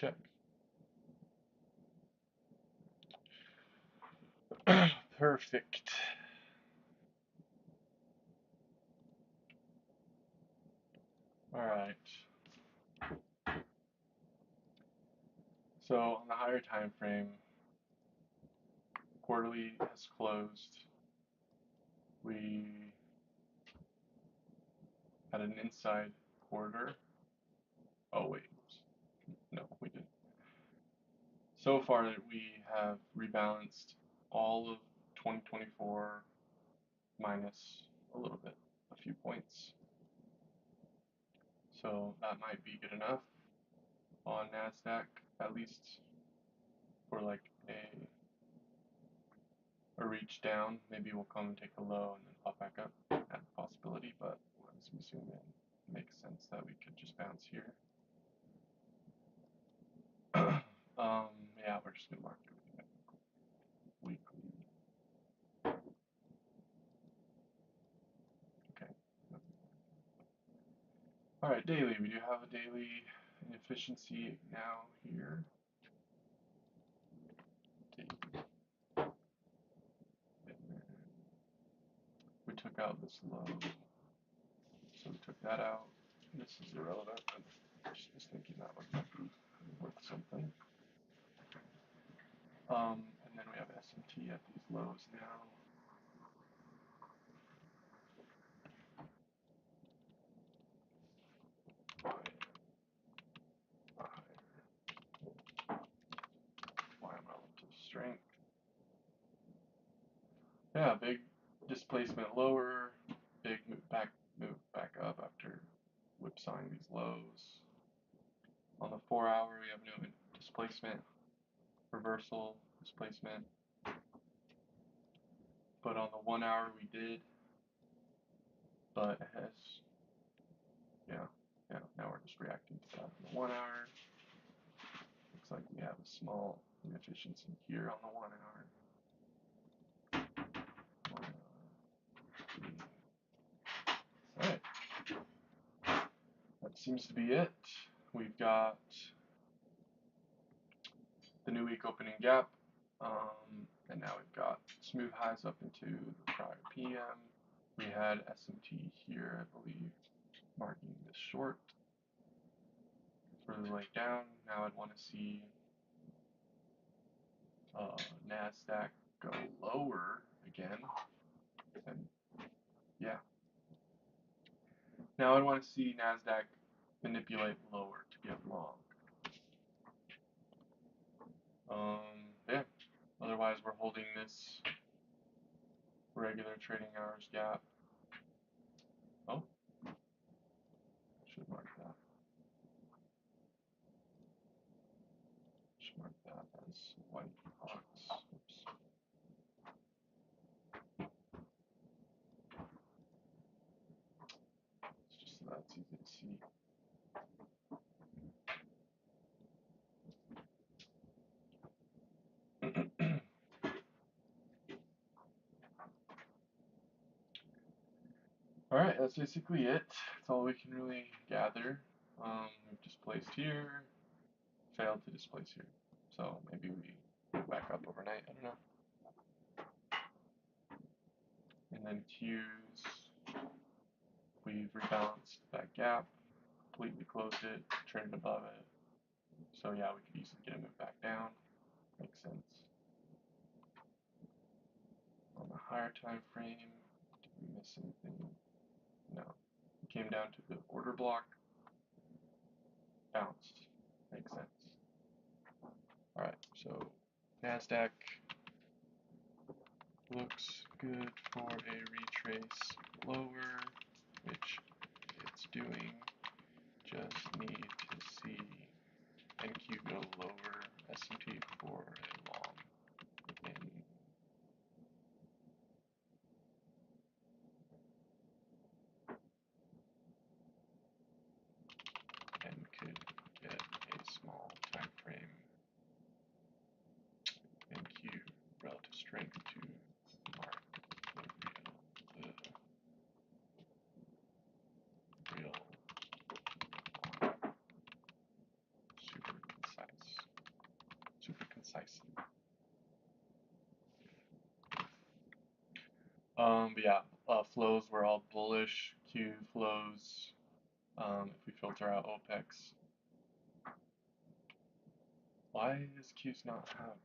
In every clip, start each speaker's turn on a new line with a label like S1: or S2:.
S1: check. Perfect. All right. So on the higher time frame, quarterly has closed. We had an inside quarter. Oh wait, no, we didn't. So far, we have rebalanced all of 2024 minus a little bit, a few points. So that might be good enough on NASDAQ, at least for like a reach down. Maybe we'll come and take a low and then pop back up. That's a possibility, but as we zoom in, it makes sense that we could just bounce here. Yeah, we're just gonna mark everything weekly. Okay. All right, daily. We do have a daily inefficiency now here. Daily. We took out this low, so we took that out. This is irrelevant. I'm just thinking that would be worth something. And then we have SMT at these lows now. YM relative strength. Yeah, big displacement lower, big move back up after whipsawing these lows. On the 4 hour, we have no displacement, reversal displacement. But on the 1 hour, we did. But it has, yeah, now we're just reacting to that. On the 1 hour, looks like we have a small inefficiency here on the 1 hour. Alright. That seems to be it. We've got the new week opening gap, and now we've got smooth highs up into the prior PM. We had SMT here, I believe, marking this short. Further leg down. Now I'd want to see NASDAQ go lower again, and yeah. Now I'd want to see NASDAQ manipulate lower to get long. Yeah. Otherwise, we're holding this regular trading hours gap. Oh, should mark that. Should mark that as white box. Oops. It's just so that's easy to see. Alright, that's basically it. That's all we can really gather. We've displaced here, failed to displace here. So maybe we go back up overnight, I don't know. And then Qs, we've rebalanced that gap, completely closed it, traded above it. So yeah, we could easily get a move back down. Makes sense. On the higher time frame, did we miss anything? No. We came down to the order block, bounced. Makes sense. Alright, so NASDAQ looks good for a retrace lower, which it's doing. Just need to see NQ go lower, SMT for a long in. And could get a small time frame NQ relative strength to mark the real precisely. But yeah, flows were all bullish. Q flows, if we filter out OPEX. Why is Q's not have?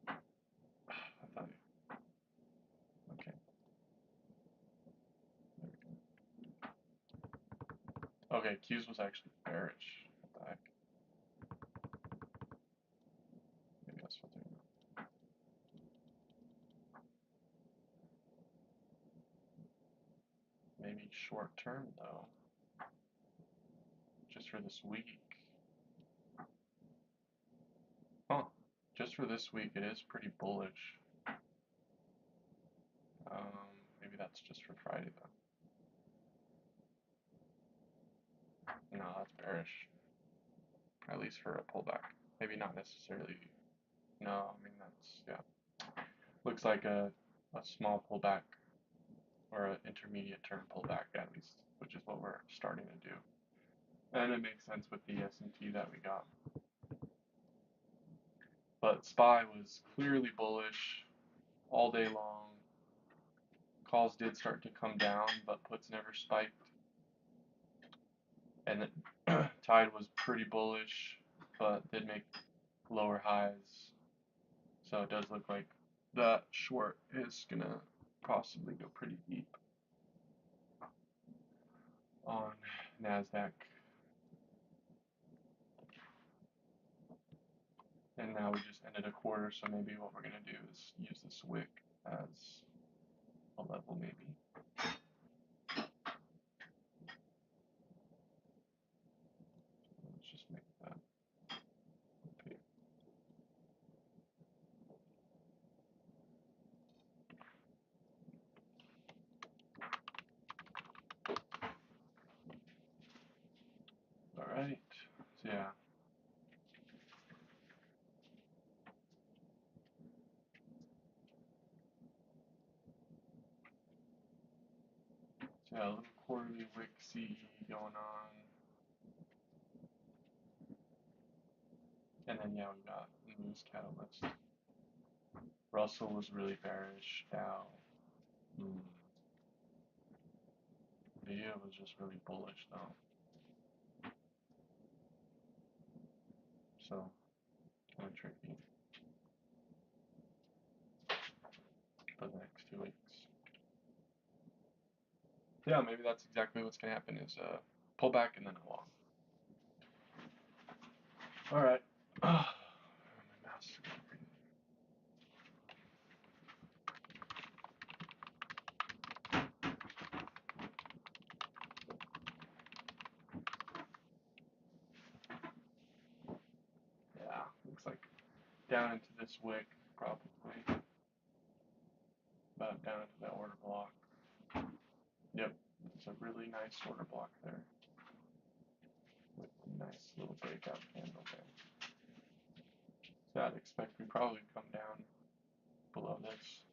S1: I thought. Okay. Okay, Q's was actually bearish. What the heck? Maybe that's filtering. Maybe short term though. Just for this week. Huh. Just for this week, it is pretty bullish. Maybe that's just for Friday though. No, that's bearish. At least for a pullback. Maybe not necessarily. No, I mean that's, yeah. Looks like a small pullback or an intermediate term pullback at least, which is what we're starting to do. And it makes sense with the S&T that we got. But SPY was clearly bullish all day long. Calls did start to come down, but puts never spiked. And then Tide was pretty bullish, but did make lower highs. So it does look like that short is gonna possibly go pretty deep on NASDAQ. And now we just ended a quarter, so maybe what we're gonna do is use this wick as a level maybe. Let's just make that okay. Alright, so yeah. So yeah, a little quarterly wick CE going on. And then yeah, we got the news catalyst. Russell was really bearish. Dow. VIA was just really bullish though. So kind of tricky for the next 2 weeks. So yeah, maybe that's exactly what's gonna happen is a pullback and then a long. Alright. My mouse is yeah, looks like down into this wick probably. About down into that order block. Yep, it's a really nice order block there. With a nice little breakout candle there. So I'd expect we probably come down below this.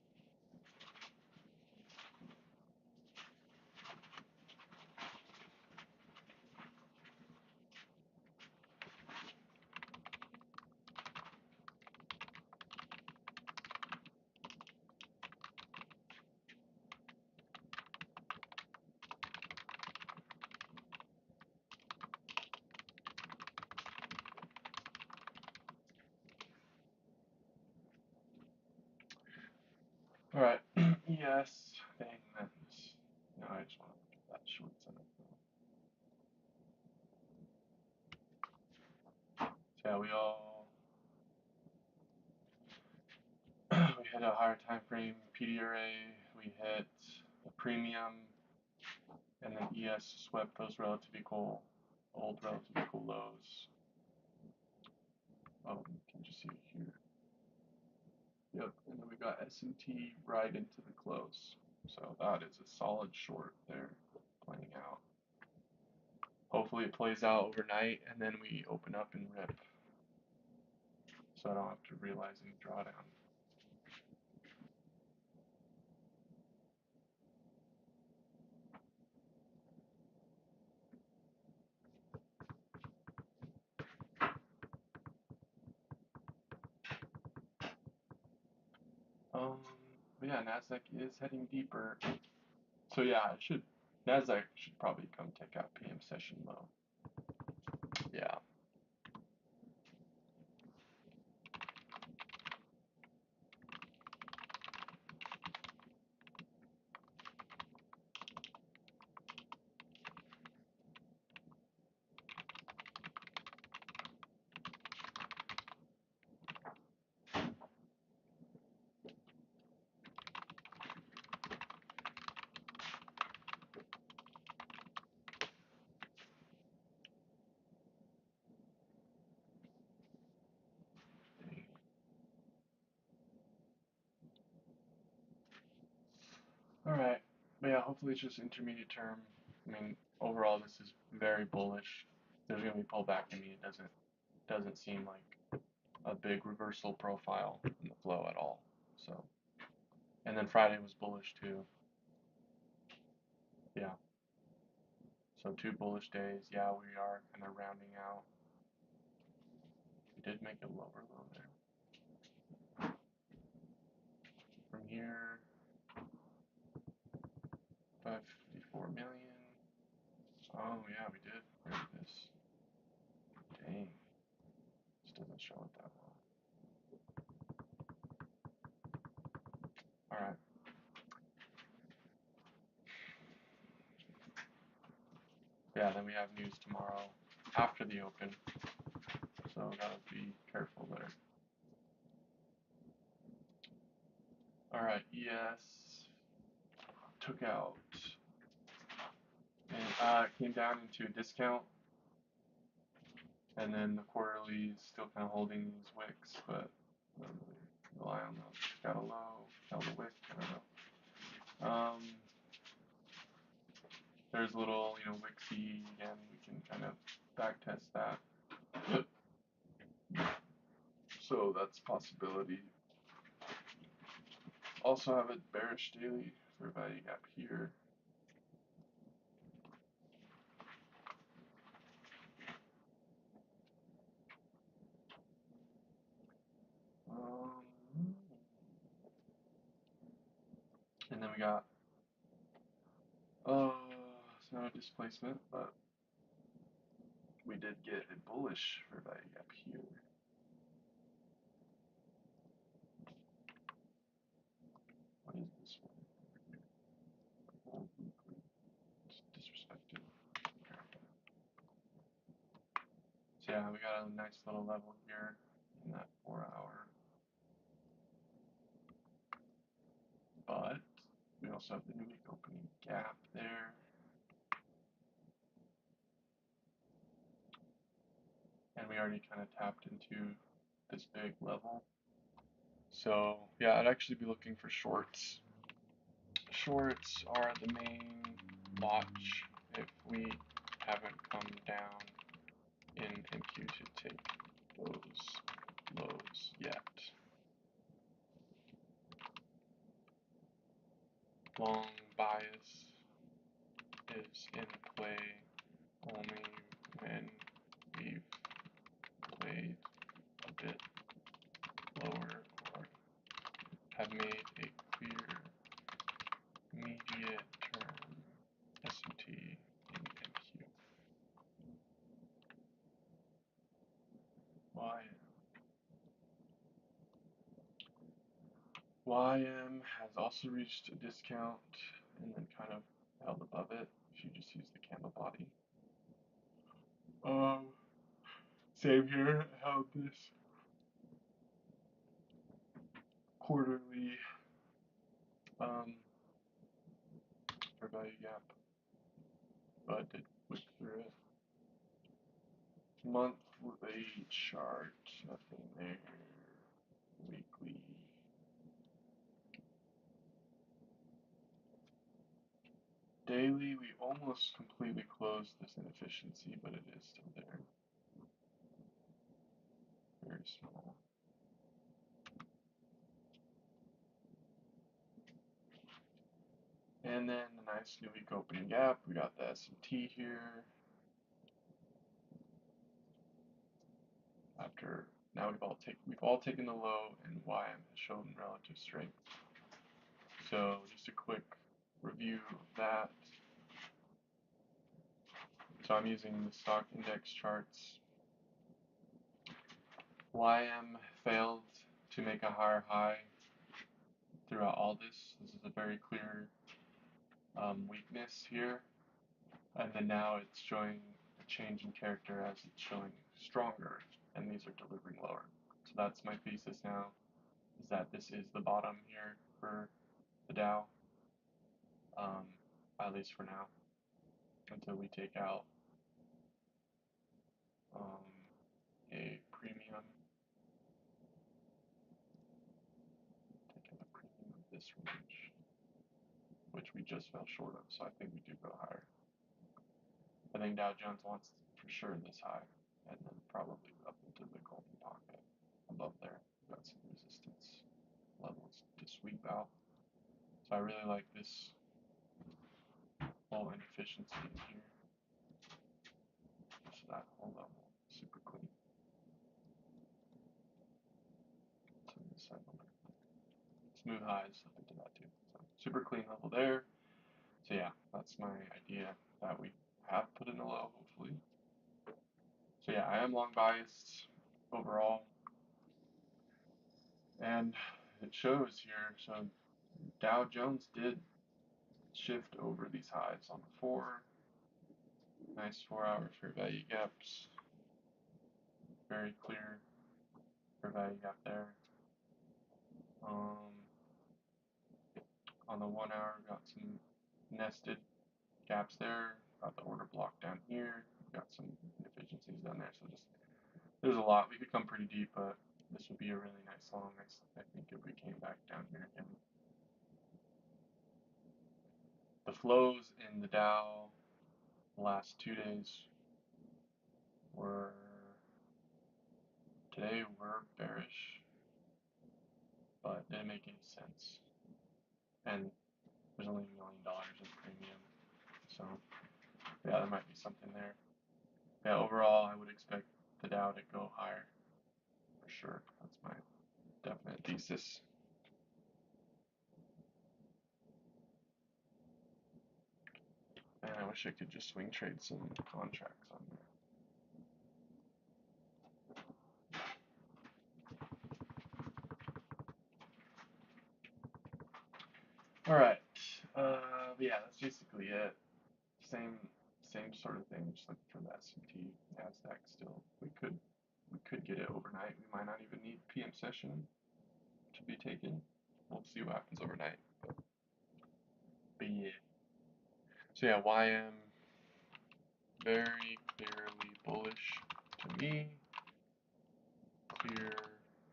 S1: Alright, yes, dang that is, no, I just want to look at that short setup though. So yeah, we hit a higher time frame PDRA, we hit a premium, and then ES swept those old relative equal lows. You can just see it here. Yep, and then we got S&T right into the close. So that is a solid short there playing out. Hopefully it plays out overnight and then we open up and rip. So I don't have to realize any drawdown. But yeah, Nasdaq is heading deeper. So yeah, Nasdaq should probably come take out PM session low. Yeah. All right. But yeah, hopefully it's just intermediate term. I mean, overall this is very bullish. There's gonna be pullback. I mean, it doesn't seem like a big reversal profile in the flow at all. So, and then Friday was bullish too. Yeah. So 2 bullish days. Yeah, we are kind of rounding out. We did make a lower low there. From here, 554 million. Oh yeah, we did. Where is this? Dang. This doesn't show it that well. All right. Yeah, then we have news tomorrow after the open, so gotta be careful there. All right, ES took out and came down into a discount, and then the quarterly is still kind of holding these wicks, but I don't really rely on those. Got a low, held a wick, I don't know. There's a little, Wixie again. We can kind of back test that. So that's a possibility. Also have a bearish daily for value gap here. And then we got it's not a displacement, but we did get a bullish for value gap here. What is this one? It's disrespected. So yeah, we got a nice little level here in that 4 hour. But we also have the new week opening gap there. And we already kind of tapped into this big level. So yeah, I'd actually be looking for shorts. Shorts are the main watch if we haven't come down in NQ to take those lows yet. Long bias is in play only when we've played a bit lower or have made a clear immediate term SMT in NQ. YM has also reached a discount and then kind of held above it if you just use the candle body. Same here, held this quarterly for value gap, but did wick through it. Monthly chart, nothing there. Weekly. Daily, we almost completely closed this inefficiency, but it is still there. Very small. And then the nice new week opening gap, we got the SMT here. After Now we've all taken the low, and YM has shown relative strength. So just a quick review of that. So I'm using the stock index charts. YM failed to make a higher high throughout all this. This is a very clear weakness here. And then now it's showing a change in character as it's showing stronger, and these are delivering lower. So that's my thesis now, is that this is the bottom here for the Dow, at least for now, until we take out a premium, take out the premium of this range, which we just fell short of, so I think we do go higher. I think Dow Jones wants for sure this high, and then probably up into the golden pocket above there. We've got some resistance levels to sweep out. So I really like this whole inefficiency in here. So that whole level, super clean. So this side number. Smooth highs up into that too. So super clean level there. So yeah, that's my idea that we have put in a low, hopefully. So yeah, I am long biased overall. And it shows here. So Dow Jones did shift over these highs on the 4. Nice 4-hour fair value gaps. Very clear fair value gap there. On the 1-hour, got some nested gaps there. Got the order block down here. Got some inefficiencies down there. So just there's a lot. We could come pretty deep, but this would be a really nice long. I think if we came back down here again. The flows in the Dow the last 2 days were today were bearish, but didn't make any sense. And there's only $1 million in premium, so yeah, there might be something there. Yeah, overall, I would expect the Dow to go higher for sure. That's my definite thesis. And I wish I could just swing trade some contracts on there. All right. Yeah, that's basically it. Same sort of thing. Just looking for the S&P, Nasdaq. Still, we could get it overnight. We might not even need PM session to be taken. We'll see what happens overnight. But yeah. So yeah, YM very clearly bullish to me. Clear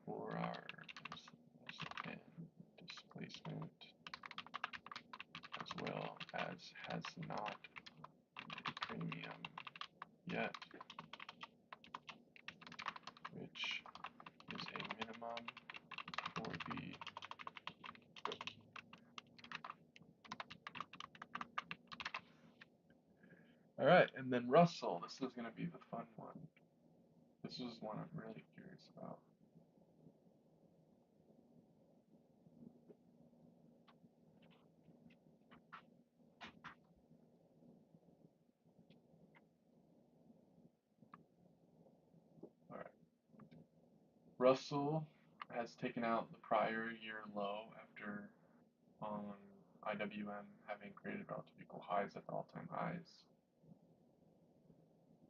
S1: 4-hour and displacement, as well as has not a premium yet, which is a minimum for the all right, and then Russell. This is going to be the fun one. This is one I'm really curious about. All right. Russell has taken out the prior year low after IWM having created relative equal highs at the all-time highs.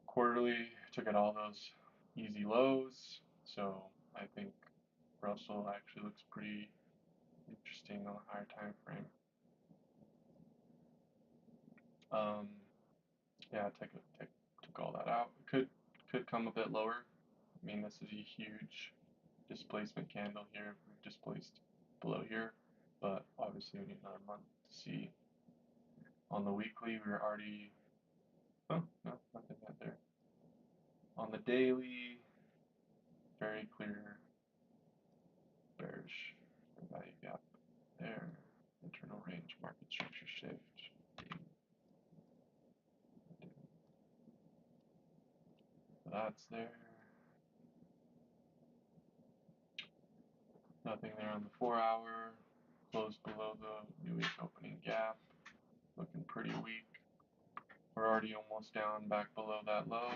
S1: Quarterly took out all those easy lows, so I think Russell actually looks pretty interesting on a higher time frame. Yeah, took all that out. Could come a bit lower. I mean, this is a huge displacement candle here. We've displaced below here, but obviously we need another month to see. On the weekly, we were already, oh, no, nothing yet there. On the daily, very clear bearish value gap there. Internal range, market structure shift. So that's there. Nothing there on the 4 hour. Closed below the new week opening gap. Looking pretty weak. We're already almost down back below that low.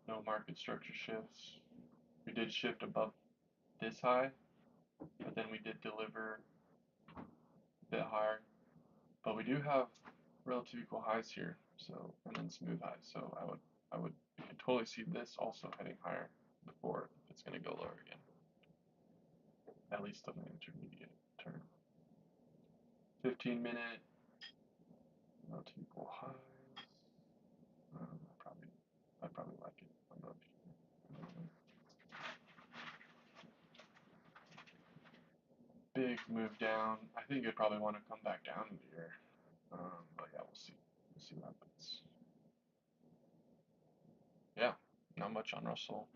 S1: No market structure shifts. We did shift above this high, but then we did deliver a bit higher. But we do have relative equal highs here, so, and then smooth highs. So I would totally see this also heading higher before it's going to go lower again, at least on the intermediate term. 15-minute relative equal highs. I probably like it above here. Big move down. I think it'd probably want to come back down in here. But yeah, we'll see. We'll see what happens. Yeah, not much on Russell.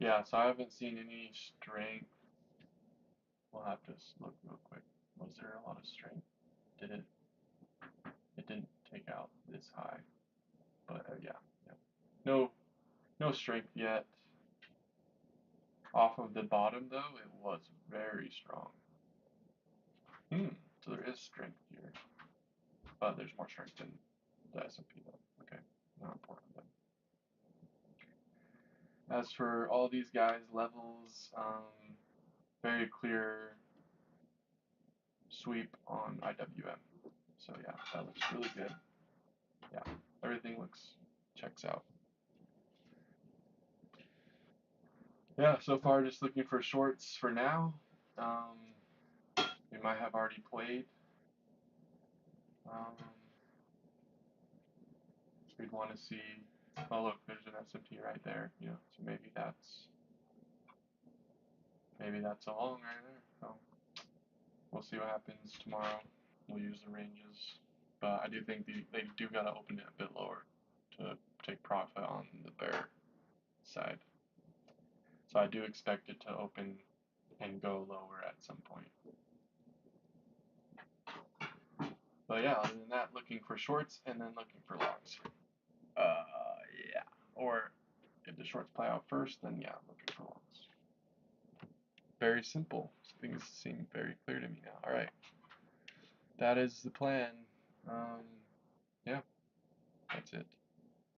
S1: Yeah, so I haven't seen any strength. We'll have to look real quick. Was there a lot of strength? Did it? It didn't take out this high, but yeah. No, no strength yet. Off of the bottom though, it was very strong. So there is strength here, but there's more strength in the S&P though. Okay, not important then. As for all these guys, levels, very clear sweep on IWM. So yeah, that looks really good. Yeah, everything checks out. Yeah, so far just looking for shorts for now. We might have already played. We'd want to see. Oh look, there's an S&P right there. You know, so maybe that's a long right there. So we'll see what happens tomorrow. We'll use the ranges, but I do think they do gotta open it a bit lower to take profit on the bear side. So I do expect it to open and go lower at some point. But yeah, other than that, looking for shorts and then looking for longs. Yeah. Or if the shorts play out first, then yeah, looking for longs. Very simple. Things seem very clear to me now. All right. That is the plan. Yeah, that's it.